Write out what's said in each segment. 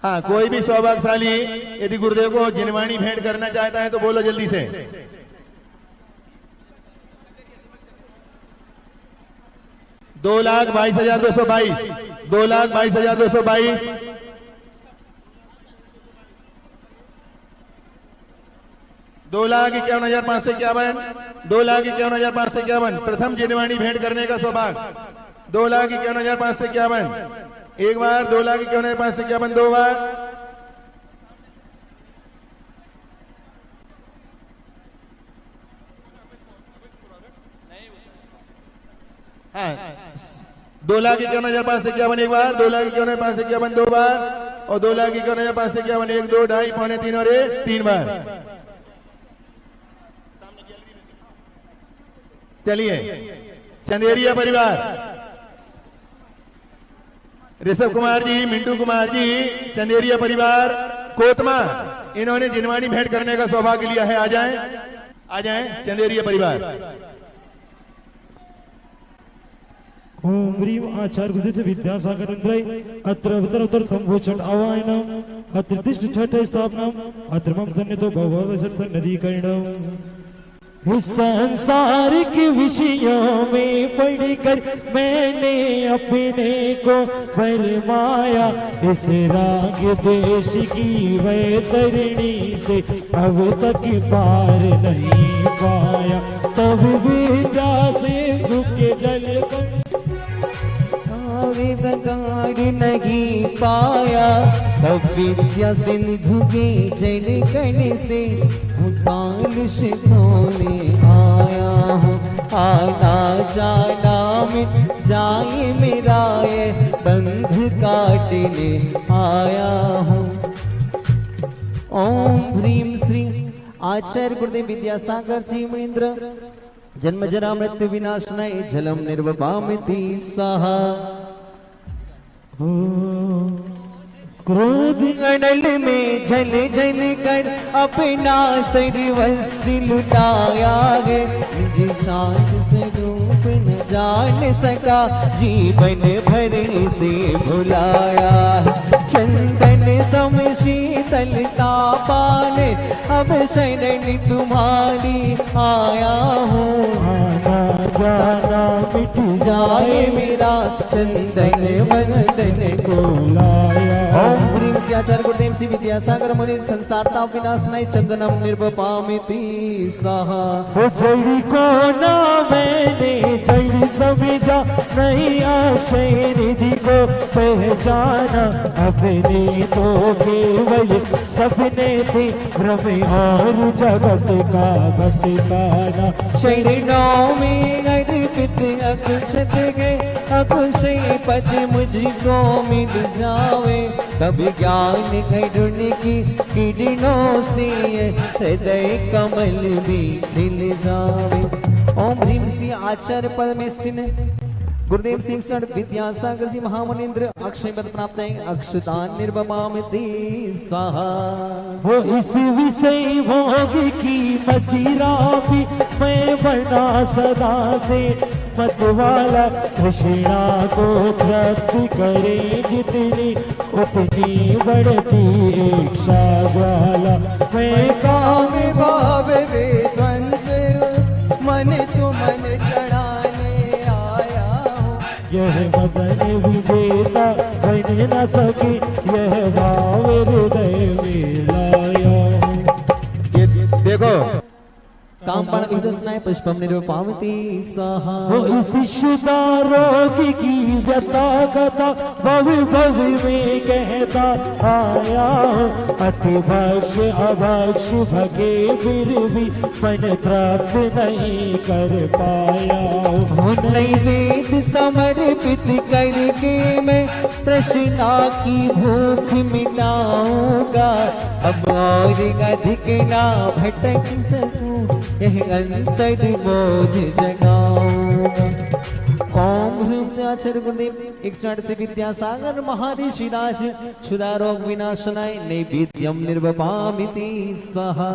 हाँ, कोई भी सौभाग्यशाली यदि गुरुदेव को जिनवाणी भेंट करना चाहता है तो बोलो जल्दी से। दो लाख 22,222, 2,22,222, 2,51,551, 2,51,551 प्रथम जिनवाणी भेंट करने का सौभाग्य। 2,51,551 एक बार, 2,51,551 दो बार। हाँ, 2,51,551 एक बार, 2,51,551 दो बार और 2,51,551 1, 2, 2.5, पौने 3 और 1 3 बार। चलिए, चंदेरिया परिवार, ऋषभ कुमार जी, मिंटू कुमार जी, चंदेरिया परिवार कोतमा, इन्होंने जिनवाणी भेंट करने का सौभाग्य लिया है। आ जाएं, आ जाएं चंदेरिया परिवार। ओम ह्रीम आचार्य गुरुदेव विद्यासागर अत्र अवतर संभोषण आवाहनम अत्र तिष्ठ छठ स्थापनम अत्र मम सन्निधो भववसर नदीकरणम। इस संसार के विषयों में पढ़कर मैंने अपने को भरमाया, इस राग देश की वैतरणी से अब तक पार नहीं पाया। तब विद्या से झुके जल विवगार नहीं पाया, तब विद्या सिंधु के जल कण से काल शिखोने आया हूँ। आना जाना मिट जाए मेरा ये बंध काटने आया हूँ। ओम ह्रीम श्री आचार्य गुरुदेव विद्यासागर जी महेंद्र जन्म जरा मृत्यु विनाशनाय झलम निर्वपामिति स्वाहा। क्रोध अनल में जल जल कर अपना सर्वस्व लुटाया है, निज शांत स्वरूप न जान सका जीवन भर से भुलाया। चंदन सम शीतलता पाले अब शरण तुम्हारी आया हूँ। आना जाना मिट जाए मेरा चंदन वंदन को लाया। ओम ह्रीम श्री आचार्य गुरुदेव श्री विद्यासागर मुनि संसारता विनाश नहीं चंदनम निर्वपामिति स्वाहा। जड़ी को ना मैंने जड़ी समझा, नहीं आशय निधि को पहचाना। अपने तो केवल सपने थे भ्रम और जगत का भटकाना। शरणों में अर्पित अक्षत गए, अक्षय पद मुझको मिल जावे। तब ज्ञान करुण की किरणों से हृदय कमल भी खिल जावे। ओम ह्रीम श्री आचार्य परमेष्ठिन गुरुदेव सिंह विद्यासागर जी महामनिंद्र अक्षय पद प्राप्त है। अक्षदान निर्वपामिति स्वाहा। वो इस विषय भोग की मदिरा भी मैं बना सदा से मतवाला। कृष्णा को प्राप्त करे जितनी उतनी बढ़ती इच्छा ज्वाला। मैं काम भाव वेदवंत मन तु मन चढ़ाने आया हूँ। यह मदन विजेता बन न सके, यह भाव हृदय में लाया हूँ। ये देखो, कामपण विदस्नाय पुष्पम निरूपामिति स्वाहा। वो इस शुदा रोग की व्यथा कथा भव भव में कहता आया हूँ। अति भक्ष अभक्ष भगे फिर भी मन प्राप्त नहीं कर पाया हूँ। नैवेद्य समर्पित करके मैं तृष्णा की भूख मिटाऊंगा। अब और अधिक ना भटक सकूं, यह अंतर बोध जगाऊंगा। ओम ह्रीम आचार्य गुरुदेव इक्षार्थ विद्यासागर महर्षि राज क्षुधा रोग विनाशनाय नैवेद्यम निर्वपामिति स्वाहा।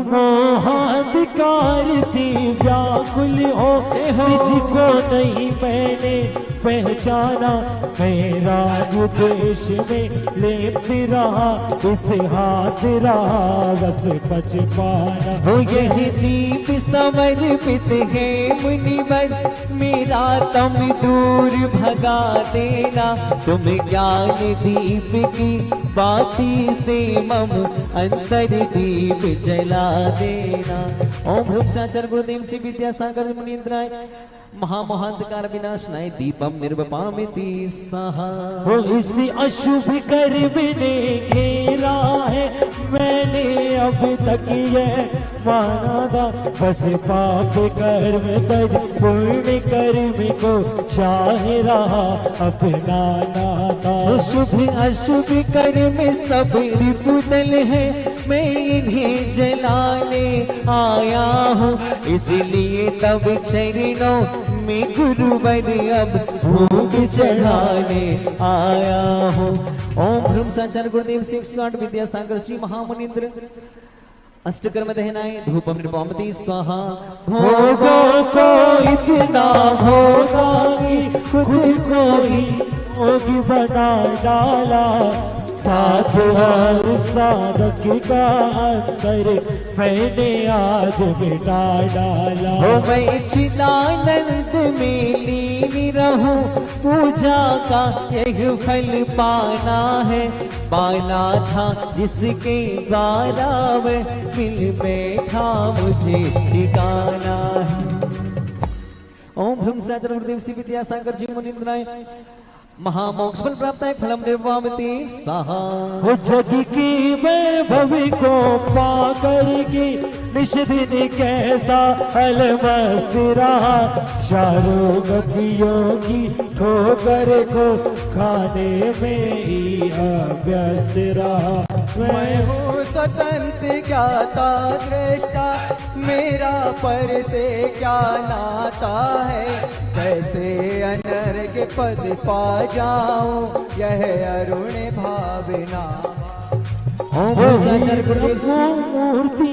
मोहाधिकार से व्याकुल हो, तुझको नहीं मैंने पहचाना, मेरा ये देश में लेते रहा, इस हाथ रहा बस बचपाना। हो यही दीप समर्पित है मुनिवर, मेरा तुम दूर भगा देना, तुम ज्ञान दीप की बाती से मम अंतर दीप जला देना। ओम भ्रुक्षाचार्य गुरुदेव श्री विद्यासागर मुनीन्द्राय महामहांधकार विनाशनाय दीपम निर्वपामिति स्वाहा। वो इसी अशुभ कर्म ने घेरा है, मैंने अब तक ये माना था, बस पाप कर्म तज पुण्य कर्म को चाह रहा अपना नाता। शुभ अशुभ कर्म सब रिपुदल है, मैं इन्हें जलाने आया हूँ, इसलिए तब चरणों में गुरुवर अब भोग चढ़ाने आया हूँ। ओम भ्रुक्षाचार्य गुरुदेव श्री 108 विद्यासागर जी महामुनीन्द्र अष्टकर्म दहनाए धूपम निर्वापति स्वाहा। भोगों को इतना भोगा कि खुद को ही भोगी बना डाला, साथ और साधक का अंतर मैंने आज मिटा डाला। हो मैं चिदानंद में लीन रहूं, पूजा का यह फल पाना है, पाना था जिसके द्वारा वह मिल बैठा मुझे ठिकाना है। ओम भ्रुक्षाचार्य गुरुदेव श्री विद्यासागर जी मुनीन्द्राय महामोक्ष फल प्राप्त है फलम निर्वामिति स्वाहा। वो जग की वैभव को पा करके निष्दिन कैसा अलमस्त रहा, चारों गतियों की ठोकर को खाने में ही अभ्यस्त रहा। मैं हूँ स्वतंत्र ज्ञाता दृष्टा, मेरा पर से क्या नाता है, कैसे अनर्घ पद पा जाऊं यह अरुण भावना। ओम भ्रुक्षाचार्य गुरुदेव मूर्ति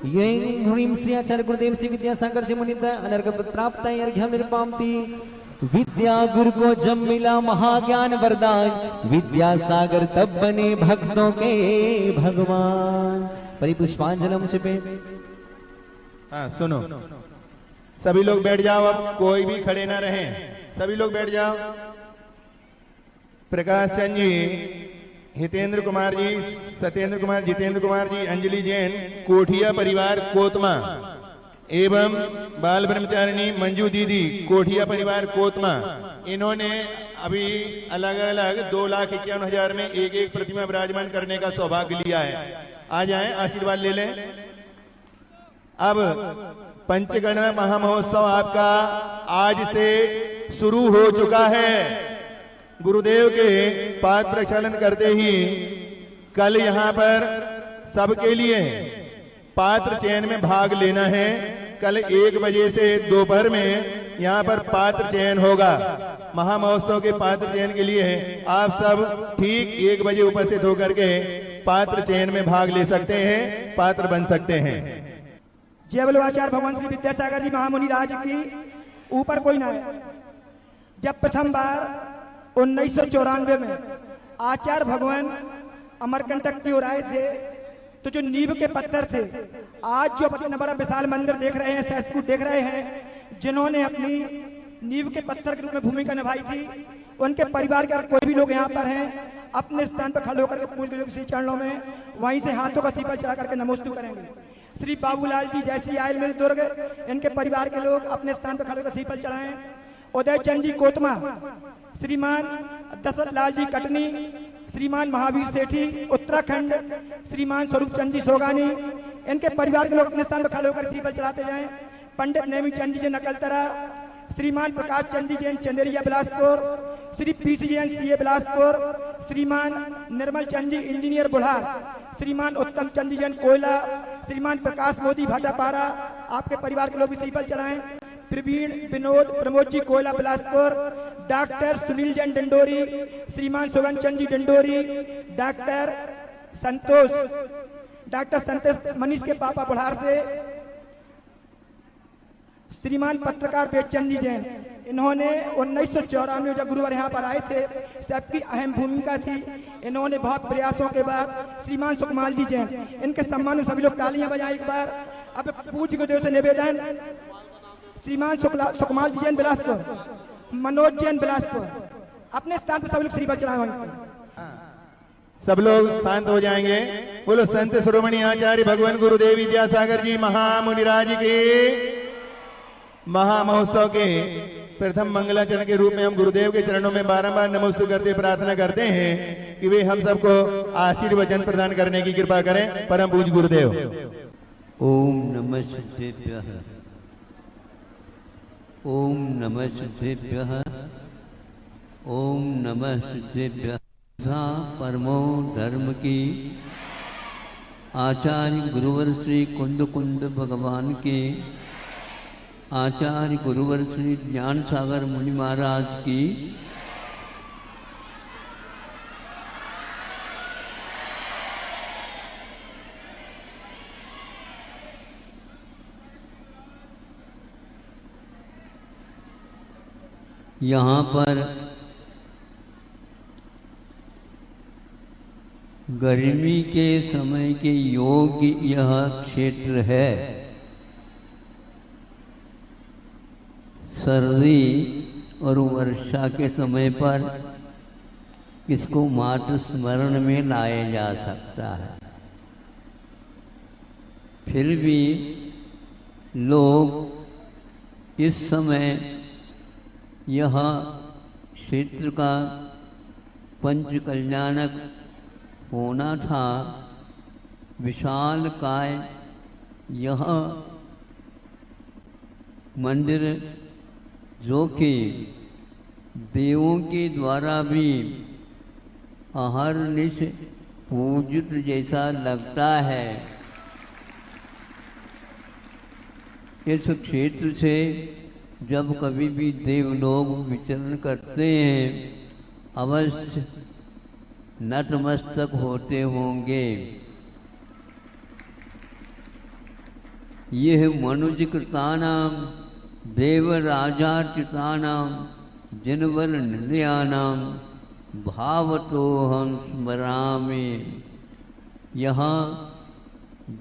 ह्रीं श्री आचार्य गुरुदेव श्री विद्यासागर जी मुनिन्द्र अनर्घ पद प्राप्त है अर्घ्यम निर्वापति। विद्या गुरु को जब मिला महाज्ञान वरदान, विद्यासागर तब बने भक्तों के भगवान। परिपुष्पांजलम छिपे। हाँ सुनो, सभी लोग बैठ जाओ, अब कोई भी खड़े ना रहें, सभी लोग बैठ जाओ। प्रकाश चंद जी, हितेंद्र कुमार जी, सत्येंद्र कुमार, जितेंद्र कुमार जी, अंजलि जैन, कोठिया परिवार कोतमा एवं बाल ब्रह्मचारिणी मंजू दीदी, कोठिया परिवार कोतमा, इन्होंने अभी अलग अलग 2,51,000 में एक एक प्रतिमा विराजमान करने का सौभाग्य लिया है। आ जाएं, आशीर्वाद ले लें। अब पंचगणना महामहोत्सव आपका आज से शुरू हो चुका है। गुरुदेव के पाद प्रक्षालन करते ही कल यहाँ पर सबके लिए पात्र चयन में भाग लेना है। कल 1 बजे से दोपहर में यहाँ पर पात्र चयन होगा। महामहोत्सव के पात्र चयन के लिए आप सब ठीक 1 बजे उपस्थित होकर के पात्र चयन में भाग ले सकते हैं, पात्र बन सकते हैं। जय बोलो आचार्य भगवान श्री विद्यासागर जी महामुनि राज की ऊपर कोई ना है। जब प्रथम बार 1994 में आचार्य भगवान अमरकंटक की ओर आए थे, तो जो नींव के पत्थर थे, आज जो अपना बड़ा विशाल मंदिर देख रहे हैं, सहस्त्रकूट देख रहे हैं, जिन्होंने अपनी नींव के पत्थर के रूप में भूमिका निभाई थी, उनके परिवार के कोई भी लोग यहाँ पर हैं, अपने स्थान पर खड़े होकर के पूज के श्री चरणों में वहीं से हाथों का सीपल चढ़ा करके नमोस्तु करेंगे। श्री बाबूलाल जी जैसी आयल मिल दुर्ग, इनके परिवार के लोग अपने स्थान पर खड़े होकर सीपल चढ़ाएं। उदय चंद जी कोतमा, श्रीमान दशरथ लाल जी कटनी, श्रीमान महावीर सेठी उत्तराखंड, श्रीमान स्वरूप चंद जी सोगानी, इनके परिवार के लोग अपने स्थान पर खड़े होकर सीपल चढ़ाते जाएं। पंडित नेमी चंद जी नकलतरा, श्रीमान प्रकाश चंद जी जैन चंदेरिया बिलासपुर, श्री पीसी जैन सीए बिलासपुर, श्रीमान निर्मल चंद जी इंजीनियर बुढ़ार, श्रीमान उत्तम चंद जी जैन कोयला, श्रीमान प्रकाश मोदी भाटापारा, आपके परिवार के लोग भी सीपल चढ़ाएं। प्रवीण विनोद प्रमोद जी कोयला बिलासपुर, डॉक्टर सुनील जैन डंडोरी, श्रीमान सुगन चंद जी डंडोरी, डॉक्टर संतोष मनीष के पापा बुढ़ार से, श्रीमान पत्रकार बेचचंद जी जैन, इन्होंने 1994 में जब गुरुवर यहाँ पर आए थे, सबकी अहम भूमिका थी। इन्होंने बहुत प्रयासों के बाद श्रीमान सुकमाल जी जैन, इनके सम्मान में सभी लोग तालियां बजाएं एक बार। अब पूज्य गुरुदेव से निवेदन, श्रीमान सुकमाल जी जैन बिलासपुर, मनोज जैन बिलासपुर, अपने स्थान पर सभी लोग श्रीफल चढ़ाएं। सब लोग शांत हो जाएंगे। बोलो संत शिरोमणि आचार्य भगवान गुरुदेव विद्यासागर जी महामुनिराज के महामहोत्सव के प्रथम मंगलाचरण के रूप में हम गुरुदेव के चरणों में बारंबार नमस्ते करते प्रार्थना करते हैं कि वे हम सबको आशीर्वचन प्रदान करने की कृपा करें। परम पूज्य गुरुदेव। ओम नमः सिद्धेभ्यः, ओम नमः सिद्धेभ्यः, ओम नमः सिद्धेभ्यः। परमो धर्म की आचार्य गुरुवर श्री कुंद कुंद भगवान के आचार्य गुरुवर श्री ज्ञान सागर मुनि महाराज की यहाँ पर गर्मी के समय के योग्य यह क्षेत्र है। सर्दी और वर्षा के समय पर इसको मात्र स्मरण में लाया जा सकता है। फिर भी लोग इस समय यह क्षेत्र का पंच कल्याणक होना था। विशाल काय यह मंदिर जो कि देवों के द्वारा भी अहरनिश पूजित जैसा लगता है, इस क्षेत्र से जब कभी भी देवलोग विचरण करते हैं अवश्य नतमस्तक होते होंगे। यह मनुज कृतानाम देवराजार्चितानाम जिनवर निलयानाम भावतो हम स्मरामि। यहाँ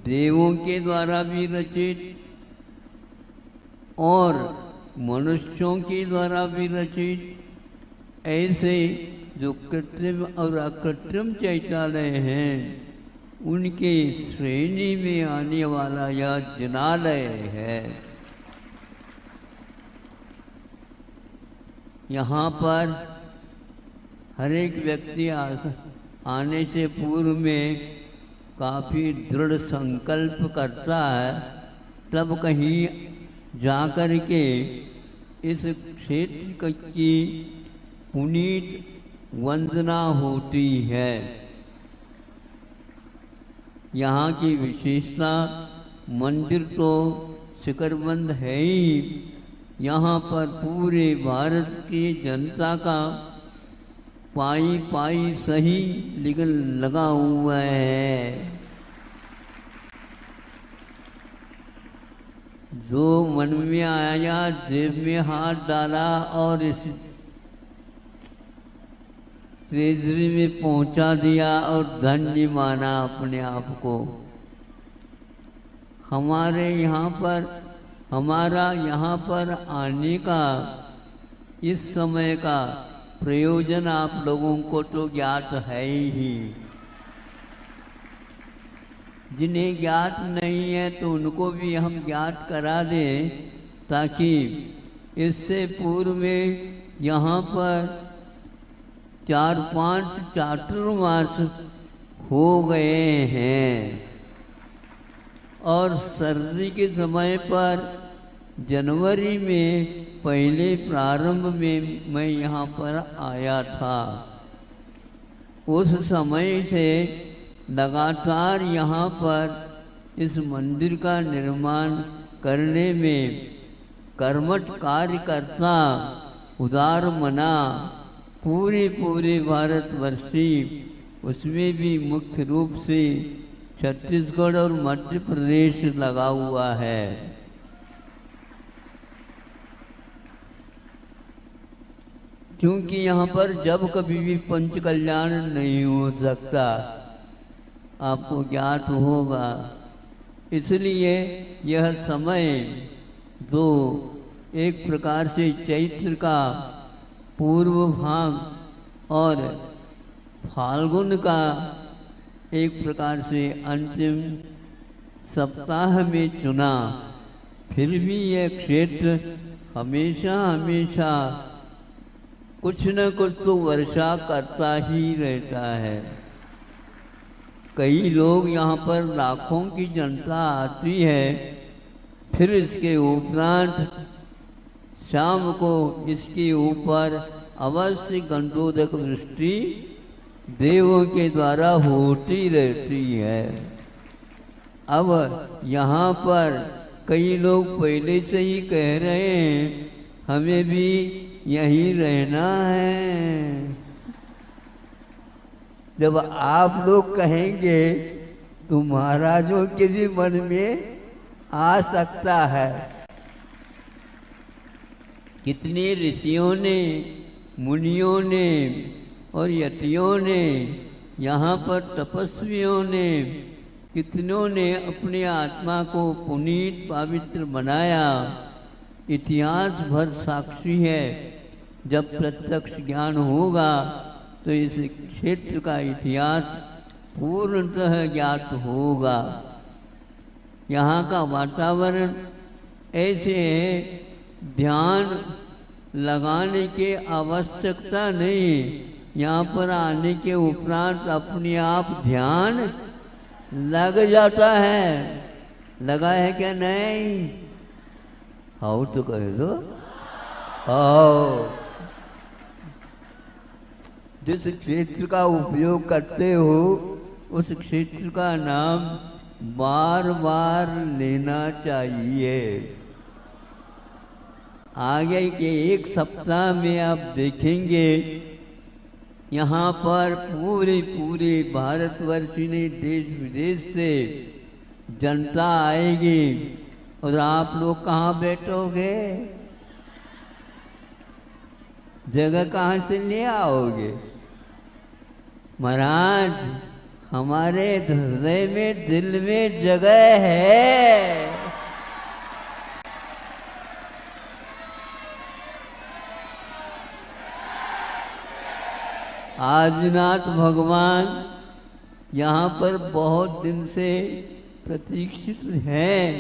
देवों के द्वारा भी रचित और मनुष्यों के द्वारा भी रचित ऐसे जो कृत्रिम और अकृत्रिम शौचालय हैं उनके श्रेणी में आने वाला यह जिनालय है। यहाँ पर हर एक व्यक्ति आने से पूर्व में काफ़ी दृढ़ संकल्प करता है, तब कहीं जाकर के इस क्षेत्र की पुनीत वंदना होती है। यहाँ की विशेषता मंदिर तो शिखरबंद है ही, यहाँ पर पूरे भारत की जनता का पाई पाई सही लगा हुआ है। जो मन में आया जेब में हाथ डाला और इस ट्रेजरी में पहुंचा दिया और धन्य माना अपने आप को। हमारा यहाँ पर आने का इस समय का प्रयोजन आप लोगों को तो ज्ञात है ही। जिन्हें ज्ञात नहीं है तो उनको भी हम ज्ञात करा दें, ताकि इससे पूर्व में यहाँ पर 4-5 चातुर्मास हो गए हैं और सर्दी के समय पर जनवरी में पहले प्रारंभ में मैं यहाँ पर आया था। उस समय से लगातार यहाँ पर इस मंदिर का निर्माण करने में कर्मठ कार्यकर्ता उदार मना पूरे भारतवर्षी, उसमें भी मुख्य रूप से छत्तीसगढ़ और मध्य प्रदेश लगा हुआ है। क्योंकि यहाँ पर जब कभी भी पंच कल्याण नहीं हो सकता, आपको ज्ञात होगा। इसलिए यह समय जो एक प्रकार से चैत्र का पूर्व भाग और फाल्गुन का एक प्रकार से अंतिम सप्ताह में चुना, फिर भी यह क्षेत्र हमेशा हमेशा कुछ न कुछ तो वर्षा करता ही रहता है। कई लोग यहाँ पर लाखों की जनता आती है, फिर इसके उपरांत शाम को इसके ऊपर अवश्य गंधोदक वृष्टि देवों के द्वारा होती रहती है। अब यहाँ पर कई लोग पहले से ही कह रहे हैं हमें भी यहीं रहना है। जब आप लोग कहेंगे तो महाराजों के भी मन में आ सकता है। कितने ऋषियों ने, मुनियों ने और यतियों ने, यहाँ पर तपस्वियों ने, कितनों ने अपनी आत्मा को पुनीत पवित्र बनाया। इतिहास भर साक्षी है। जब प्रत्यक्ष ज्ञान होगा तो इस क्षेत्र का इतिहास पूर्णतः ज्ञात होगा। यहाँ का वातावरण ऐसे है, ध्यान लगाने की आवश्यकता नहीं। यहाँ पर आने के उपरांत अपने आप ध्यान लग जाता है। लगा है क्या? नहीं? आओ तो कह दो। आओ। जिस क्षेत्र का उपयोग करते हो उस क्षेत्र का नाम बार बार लेना चाहिए। आगे के एक सप्ताह में आप देखेंगे यहाँ पर पूरे भारतवर्ष ने देश विदेश से जनता आएगी और आप लोग कहाँ बैठोगे? जगह कहाँ से ले आओगे? महाराज, हमारे हृदय में, दिल में जगह है। आदिनाथ भगवान यहाँ पर बहुत दिन से प्रतीक्षित हैं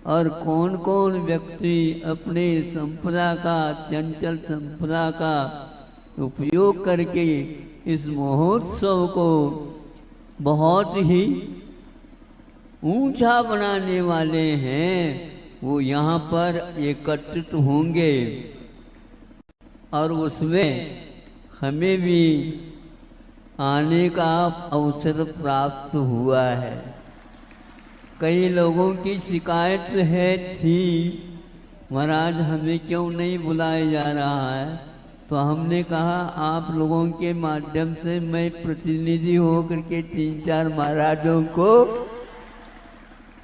और कौन कौन व्यक्ति अपने संपदा का, चंचल संपदा का उपयोग करके इस महोत्सव को बहुत ही ऊंचा बनाने वाले हैं, वो यहाँ पर एकत्रित होंगे और उसमें हमें भी आने का अवसर प्राप्त हुआ है। कई लोगों की शिकायत थी महाराज हमें क्यों नहीं बुलाया जा रहा है, तो हमने कहा आप लोगों के माध्यम से मैं प्रतिनिधि होकर के 3-4 महाराजों को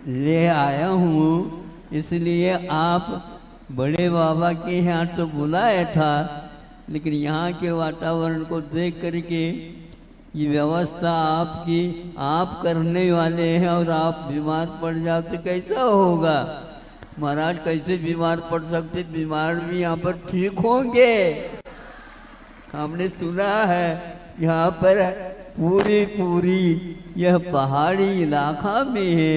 ले आया हूँ। इसलिए आप बड़े बाबा के यहाँ तो बुलाया था, लेकिन यहाँ के वातावरण को देख करके ये व्यवस्था आपकी आप करने वाले हैं और आप बीमार पड़ जाओ तो कैसा होगा? महाराज कैसे बीमार पड़ सकते? बीमार भी यहाँ पर ठीक होंगे। हमने सुना है यहाँ पर पूरी यह पहाड़ी इलाका में है,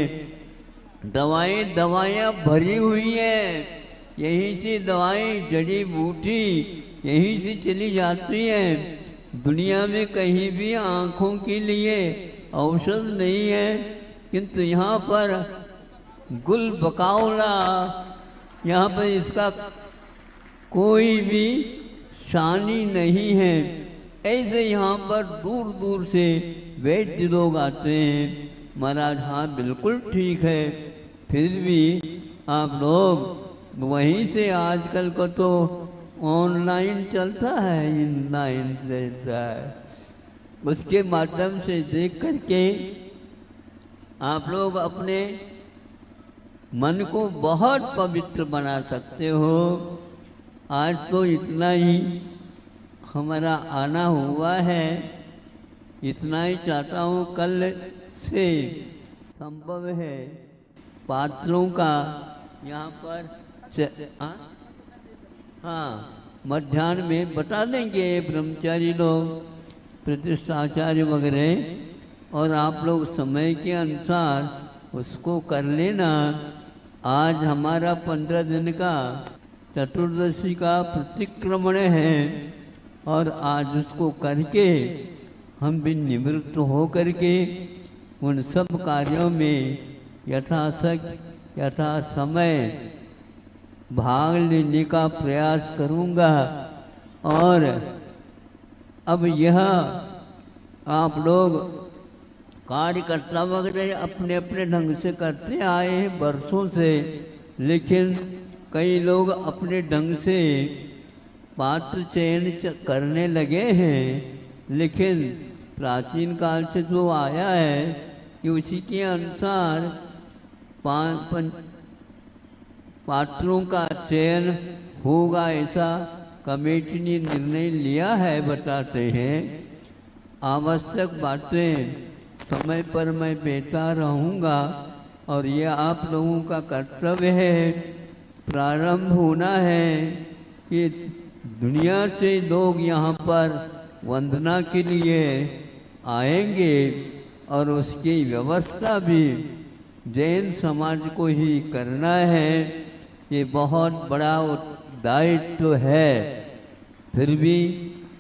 दवाइयाँ भरी हुई हैं। यहीं से दवाएं, जड़ी बूटी यहीं से चली जाती हैं। दुनिया में कहीं भी आँखों के लिए औषध नहीं है, किंतु यहाँ पर गुल बकावला, यहाँ पर इसका कोई भी शानी नहीं है। ऐसे यहाँ पर दूर दूर से वैद्य लोग आते हैं। महाराज हाँ बिल्कुल ठीक है, फिर भी आप लोग वहीं से, आजकल को तो ऑनलाइन चलता है, इनलाइन रहता है, उसके माध्यम से देख करके आप लोग अपने मन को बहुत पवित्र बना सकते हो। आज तो इतना ही, हमारा आना हुआ है, इतना ही चाहता हूँ। कल से संभव है पात्रों का यहाँ पर हाँ मध्याह्न में बता देंगे ब्रह्मचारी लोग, प्रतिष्ठाचार्य वगैरह, और आप लोग समय के अनुसार उसको कर लेना। आज हमारा 15 दिन का चतुर्दशी का प्रतिक्रमण है और आज उसको करके हम भी निवृत्त हो करके उन सब कार्यों में यथाशक्ति यथा समय भाग लेने का प्रयास करूंगा। और अब यह आप लोग कार्यकर्ता वगैरह अपने अपने ढंग से करते आए हैं वर्षों से, लेकिन कई लोग अपने ढंग से पात्र चयन करने लगे हैं। लेकिन प्राचीन काल से जो आया है कि उसी के अनुसार पात्रों का चयन होगा, ऐसा कमेटी ने निर्णय लिया है, बताते हैं। आवश्यक बातें समय पर मैं बेटा रहूँगा और यह आप लोगों का कर्तव्य है। प्रारंभ होना है कि दुनिया से लोग यहाँ पर वंदना के लिए आएंगे और उसकी व्यवस्था भी जैन समाज को ही करना है। ये बहुत बड़ा दायित्व है। फिर भी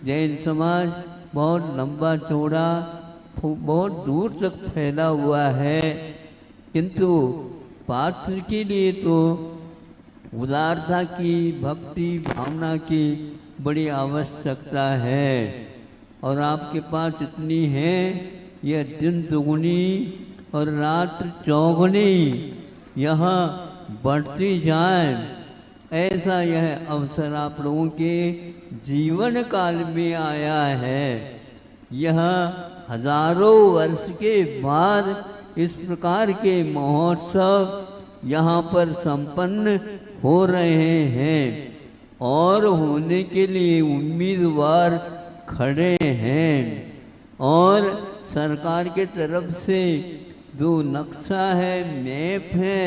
जैन समाज बहुत लंबा चौड़ा बहुत दूर तक फैला हुआ है, किंतु पात्र के लिए तो उदारता की, भक्ति भावना की बड़ी आवश्यकता है। और आपके पास इतनी है, यह दिन दुगुनी और रात चौगुनी यहाँ बढ़ती जाए, ऐसा यह अवसर आप लोगों के जीवन काल में आया है। यह हजारों वर्ष के बाद इस प्रकार के महोत्सव यहाँ पर संपन्न हो रहे हैं और होने के लिए उम्मीदवार खड़े हैं। और सरकार के तरफ से जो नक्शा है, मैप है,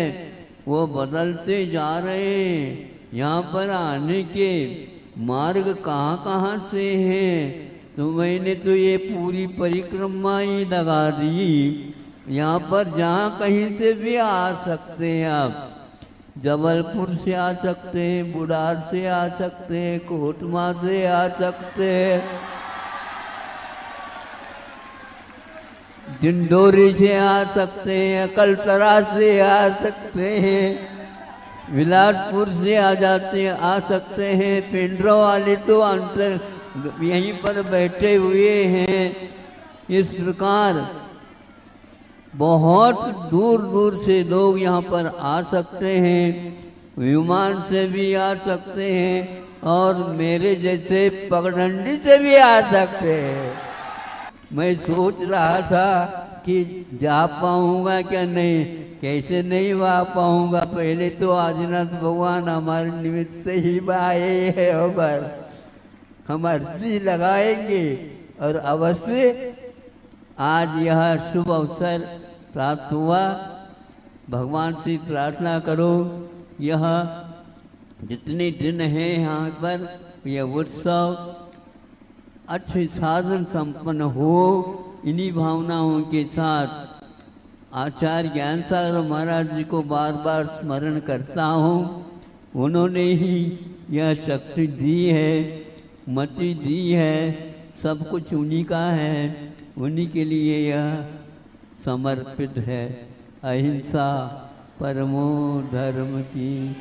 वो बदलते जा रहे हैं। यहाँ पर आने के मार्ग कहाँ कहाँ से हैं, तो मैंने तो ये पूरी परिक्रमा ही लगा दी। यहाँ पर जहाँ कहीं से भी आ सकते हैं आप, जबलपुर से आ सकते हैं, बुढ़ार से आ सकते हैं, कोटमा से आ सकते हैं, डिंडोरी से आ सकते हैं, अकलतरा से आ सकते हैं, विलासपुर से आ जाते हैं, आ सकते हैं। पिंडरों वाले तो अंतर यहीं पर बैठे हुए हैं। इस प्रकार बहुत दूर दूर से लोग यहाँ पर आ सकते हैं, विमान से भी आ सकते हैं और मेरे जैसे पगडंडी से भी आ सकते हैं। मैं सोच रहा था कि जा पाऊंगा क्या नहीं, कैसे नहीं आ पाऊंगा। पहले तो आदिनाथ भगवान हमारे निमित्त से ही आए हैं और हम अर्जी लगाएंगे और अवश्य आज यह शुभ अवसर प्राप्त हुआ। भगवान से प्रार्थना करो, यह जितने दिन हैं यहाँ पर यह उत्सव अच्छे साधन संपन्न हो। इन्हीं भावनाओं के साथ आचार्य ज्ञान सागर महाराज जी को बार बार स्मरण करता हूँ। उन्होंने ही यह शक्ति दी है, मति दी है, सब कुछ उन्हीं का है, उन्हीं के लिए यह समर्पित है। अहिंसा परमो धर्म की